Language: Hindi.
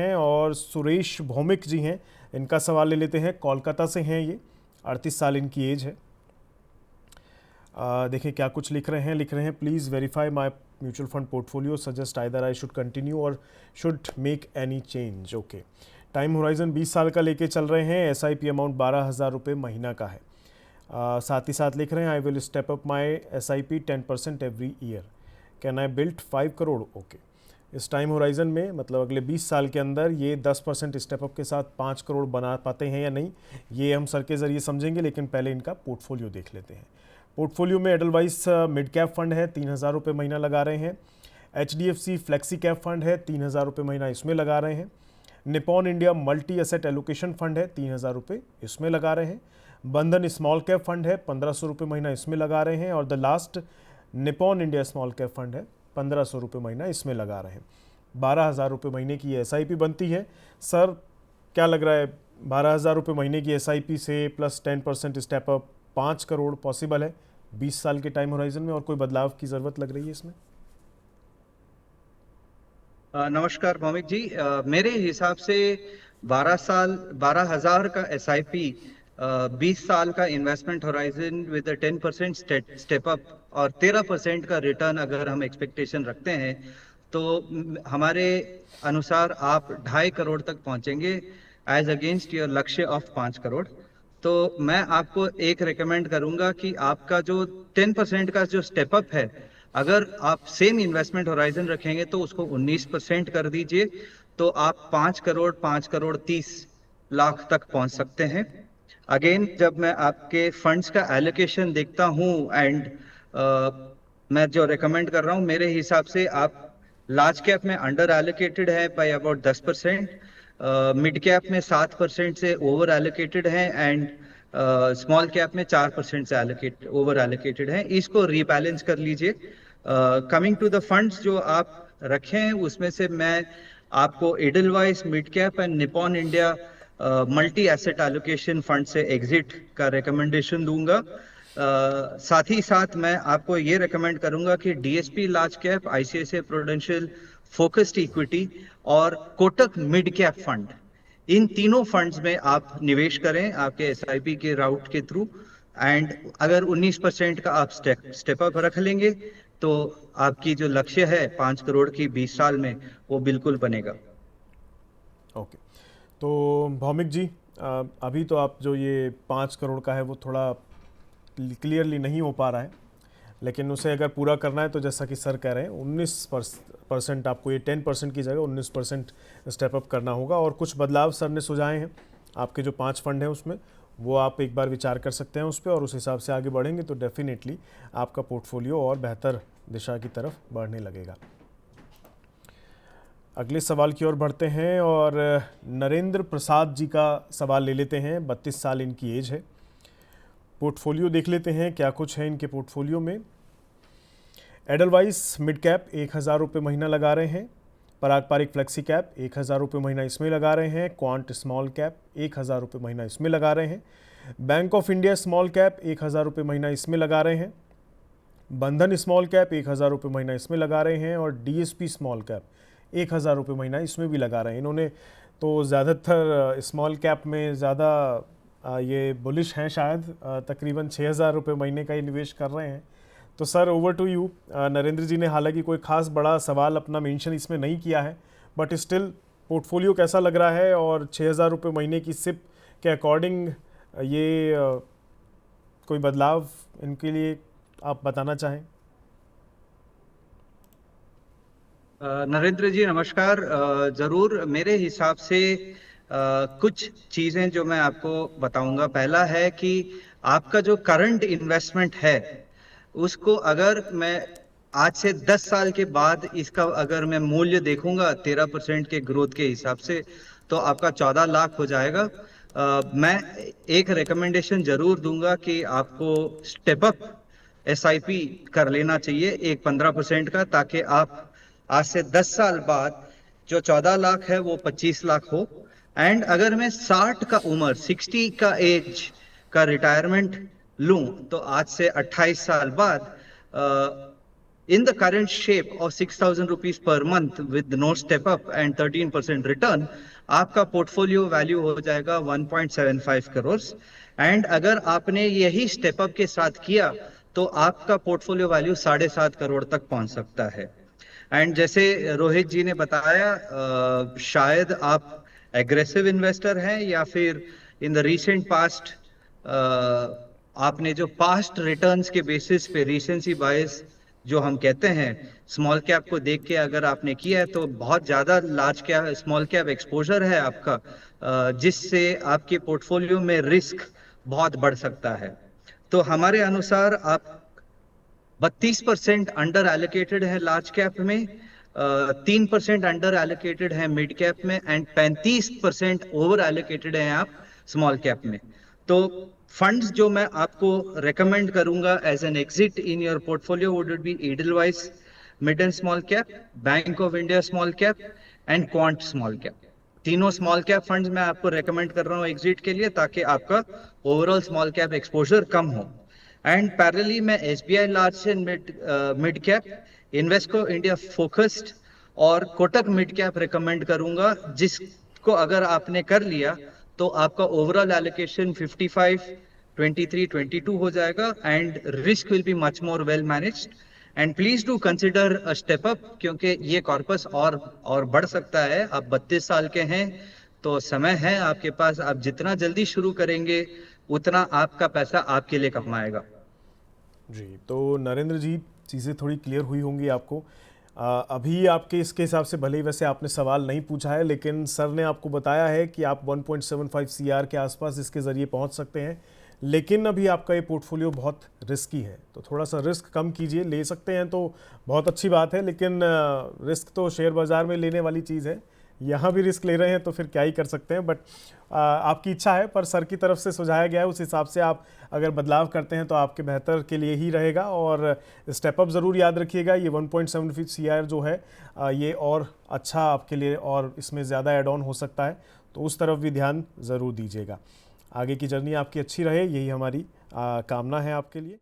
हैं और सुरेश भौमिक जी हैं, इनका सवाल ले लेते हैं। कोलकाता से हैं ये, 38 साल इनकी एज है। देखिए क्या कुछ लिख रहे हैं, please verify my mutual fund portfolio, suggest either I should continue or should make any change. Okay, time horizon 20 साल का लेके चल रहे हैं, SIP अमाउंट 12,000 रुपये महीना का है। साथ ही साथ लिख रहे हैं I will step up my SIP 10% every year, can I build 5 crore. Okay, इस टाइम होराइजन में मतलब अगले 20 साल के अंदर ये 10% स्टेपअप के साथ 5 करोड़ बना पाते हैं या नहीं, ये हम सर के ज़रिए समझेंगे, लेकिन पहले इनका पोर्टफोलियो देख लेते हैं। पोर्टफोलियो में एडलवाइस मिड कैप फंड है, 3,000 रुपये महीना लगा रहे हैं। HDFC फ्लेक्सी कैप फंड है, 3,000 रुपये महीना इसमें लगा रहे हैं। Nippon India multi asset allocation fund है, 3,000 रुपये इसमें लगा रहे हैं। बंधन स्मॉल कैप फंड है, 1,500 रुपये महीना इसमें लगा रहे हैं। और the last Nippon India small cap fund है, 1,500 रुपये महीना इसमें लगा रहे हैं। 12,000 रुपये महीने की SIP बनती है। सर क्या लग रहा है, 12,000 रुपये महीने की SIP से प्लस 10% स्टेपअप 5 करोड़ पॉसिबल है 20 साल के टाइम होराइजन में, और कोई बदलाव की ज़रूरत लग रही है इसमें? नमस्कार भौमिक जी, मेरे हिसाब से 12,000 का SIP, 20 साल का investment horizon with 10% step up और 13% का रिटर्न अगर हम एक्सपेक्टेशन रखते हैं तो हमारे अनुसार आप 2.5 करोड़ तक पहुंचेंगे एज अगेंस्ट योर लक्ष्य ऑफ 5 करोड़। तो मैं आपको एक रिकमेंड करूंगा कि आपका जो 10% का जो स्टेप अप है, अगर आप सेम इन्वेस्टमेंट होराइजन रखेंगे तो उसको 19% कर दीजिए, तो आप 5 करोड़ 30 लाख तक पहुंच सकते हैं। अगेन जब मैं आपके फंड्स का एलोकेशन देखता हूं एंड मैं जो रिकमेंड कर रहा हूं, मेरे हिसाब से आप लार्ज कैप में अंडर एलोकेटेड है बाय अबाउट 10%, मिड कैप में 7% से ओवर एलोकेटेड है एंड स्मॉल कैप में 4% से ओवर एलोकेटेड है। इसको रीबैलेंस कर लीजिए। कमिंग टू द फंड्स जो आप रखे हैं, उसमें से मैं आपको Edelweiss mid cap and Nippon India multi asset allocation fund से एग्जिट का रिकमेंडेशन दूंगा। साथ ही साथ मैं आपको ये रिकमेंड करूंगा कि DSP large cap, ICICI prudential focused equity और कोटक मिड कैप फंड, इन तीनों फंड्स में आप निवेश करें आपके SIP के राउट के थ्रू। एंड अगर 19% का आप स्टेप अप रख लेंगे तो आपकी जो लक्ष्य है 5 करोड़ की 20 साल में, वो बिल्कुल बनेगा। ओके, तो भौमिक जी, अभी तो आप जो ये 5 करोड़ का है वो थोड़ा क्लियरली नहीं हो पा रहा है, लेकिन उसे अगर पूरा करना है तो जैसा कि सर कह रहे हैं 19% आपको ये 10% की जगह 19% स्टेप अप करना होगा। और कुछ बदलाव सर ने सुझाए हैं, आपके जो 5 फंड हैं उसमें वो आप एक बार विचार कर सकते हैं उस पर, और उस हिसाब से आगे बढ़ेंगे तो डेफिनेटली आपका पोर्टफोलियो और बेहतर दिशा की तरफ बढ़ने लगेगा। अगले सवाल की ओर बढ़ते हैं और नरेंद्र प्रसाद जी का सवाल ले लेते हैं। 32 साल इनकी एज है। पोर्टफोलियो देख लेते हैं क्या कुछ है इनके पोर्टफोलियो में। एडलवाइस मिड कैप 1,000 रुपये महीना लगा रहे हैं। पराग पारिक फ्लेक्सी कैप 1,000 रुपये महीना इसमें लगा रहे हैं। क्वांट स्मॉल कैप 1,000 रुपये महीना इसमें लगा रहे हैं। Bank of India small cap 1,000 रुपये महीना इसमें लगा रहे हैं। बंधन स्मॉल कैप 1,000 रुपये महीना इसमें लगा रहे हैं। और DSP स्मॉल कैप 1,000 रुपये महीना इसमें भी लगा रहे हैं। इन्होंने तो ज़्यादातर स्मॉल कैप में ज़्यादा ये बुलिश हैं शायद, तकरीबन 6,000 रुपये महीने का ही निवेश कर रहे हैं। तो sir over to you. Narendra ji ने हालांकि कोई ख़ास बड़ा सवाल अपना मेंशन इसमें नहीं किया है, बट स्टिल पोर्टफोलियो कैसा लग रहा है, और 6,000 रुपये महीने की सिप के अकॉर्डिंग ये कोई बदलाव इनके लिए आप बताना चाहें? नरेंद्र जी नमस्कार। जरूर, मेरे हिसाब से कुछ चीजें जो मैं आपको बताऊंगा। पहला है कि आपका जो करंट इन्वेस्टमेंट है उसको अगर मैं आज से 10 साल के बाद इसका अगर मैं मूल्य देखूंगा 13% के ग्रोथ के हिसाब से, तो आपका 14 लाख हो जाएगा। मैं एक रिकमेंडेशन जरूर दूंगा कि आपको स्टेप अप SIP कर लेना चाहिए, एक 15% का, ताकि आप आज से 10 साल बाद जो 14 लाख है वो 25 लाख हो। एंड अगर मैं 60 का उम्र, 60 का एज का रिटायरमेंट लूं, तो आज से 28 साल बाद in the current shape of 6,000 rupees per month with no step up and 13% return, आपका पोर्टफोलियो वैल्यू हो जाएगा 1.75 करोड़। एंड अगर आपने यही स्टेप अप के साथ किया तो आपका पोर्टफोलियो वैल्यू 7.5 करोड़ तक पहुंच सकता है। एंड जैसे रोहित जी ने बताया, शायद आप एग्रेसिव इन्वेस्टर हैं या फिर इन द रीसेंट पास्ट आपने जो पास्ट रिटर्न्स के बेसिस पे रीसेंसी बायस जो हम कहते हैं, स्मॉल कैप को देख के अगर आपने किया है तो बहुत ज्यादा large cap small cap exposure है आपका, जिससे आपके पोर्टफोलियो में रिस्क बहुत बढ़ सकता है। तो हमारे अनुसार आप 32% अंडर एलोकेटेड है लार्ज कैप में, 3% अंडर एलोकेटेड है मिड कैप में एंड 35% ओवर एलोकेटेड है आप स्मॉल कैप में। तो फंड्स जो मैं आपको रेकमेंड करूंगा as an exit in your portfolio would be Edelweiss mid and small cap, Bank of India small cap and Quant small cap. तीनों स्मॉल कैप फंड्स मैं आपको रेकमेंड कर रहा हूँ एग्जिट के लिए, ताकि आपका ओवरऑल स्मॉल कैप एक्सपोजर कम हो। एंड पैरेलली मैं SBI large and mid cap, Invesco India focused और कोटक मिड कैप रिकमेंड करूंगा, जिसको अगर आपने कर लिया तो आपका ओवरऑल एलोकेशन 55 23 22 हो जाएगा and risk will be much more well managed. And please do consider a step up, क्योंकि ये कॉर्पस और बढ़ सकता है। आप 32 साल के हैं तो समय है आपके पास, आप जितना जल्दी शुरू करेंगे उतना आपका पैसा आपके लिए कमाएगा। जी, तो नरेंद्र जी, चीज़ें थोड़ी क्लियर हुई होंगी आपको। अभी आपके इसके हिसाब से भले ही वैसे आपने सवाल नहीं पूछा है, लेकिन सर ने आपको बताया है कि आप 1.75 सीआर के आसपास इसके ज़रिए पहुंच सकते हैं, लेकिन अभी आपका ये पोर्टफोलियो बहुत रिस्की है, तो थोड़ा सा रिस्क कम कीजिए। ले सकते हैं तो बहुत अच्छी बात है, लेकिन रिस्क तो शेयर बाज़ार में लेने वाली चीज़ है, यहाँ भी रिस्क ले रहे हैं तो फिर क्या ही कर सकते हैं। बट आपकी इच्छा है, पर सर की तरफ से सुझाया गया है, उस हिसाब से आप अगर बदलाव करते हैं तो आपके बेहतर के लिए ही रहेगा। और स्टेप अप ज़रूर याद रखिएगा, ये 1.75 सीआर जो है ये और अच्छा आपके लिए और इसमें ज़्यादा एड ऑन हो सकता है, तो उस तरफ भी ध्यान ज़रूर दीजिएगा। आगे की जर्नी आपकी अच्छी रहे, यही हमारी कामना है आपके लिए।